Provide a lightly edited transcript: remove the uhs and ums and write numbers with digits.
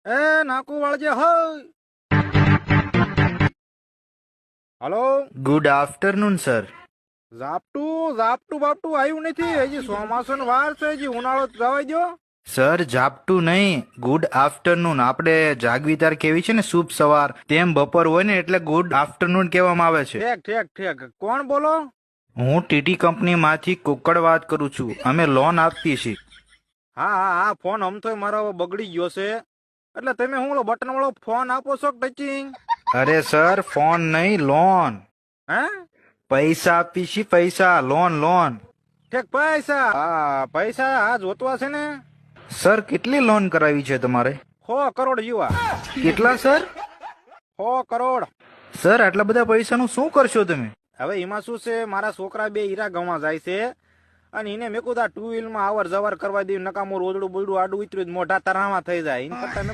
એ નાકુ વાળજે હોય. Hello. Good afternoon sir. ઝાપટું ઝાપટું બાપટું આવ્યું નથી, હજી ચોમાસું નો વાર છે, હજી ઉનાળો જ જવાય દો. સર ઝાપટું નહીં, ગુડ આફ્ટરનૂન. આપણે જાગવી તાર કેવી છે ને શુભ સવાર, તેમ બપોર હોય ને એટલે ગુડ આફ્ટરનૂન કહેવામાં આવે છે. ઠેક ઠેક ઠેક, કોણ બોલો? હું ટીટી કંપનીમાંથી કુકડ વાત કરું છું. અમે લોન આપીએ છીએ. હા હા હા, ફોન અમથોય મારો હવે બગડી ગયો છે, એટલે તમે હું બટન વાળો ફોન આપો છો ટચિંગ? અરે સર, ફોન નહીં, લોન. હે? પૈસા આપીએ છીએ, પૈસા. Loan loan. ઠેક, પૈસા? હા પૈસા હા જોતવા છે ને. સર કેટલી લોન કરાવી છે તમારે? 100 કરોડ જેવા. કેટલા સર? 100 કરોડ. સર આટલા બધા પૈસાનું શું કરશો તમે? હવે એમાં શું છે, મારા છોકરા બે હીરા ગવા જાય છે, અને એને મેં કીધું 2 વ્હીલમાં અવર જવર કરવા દે, નકામું રોજડું બોયડું આડું ઉતર્યું મોઢા તરામાં થઈ જાય. એની કરતા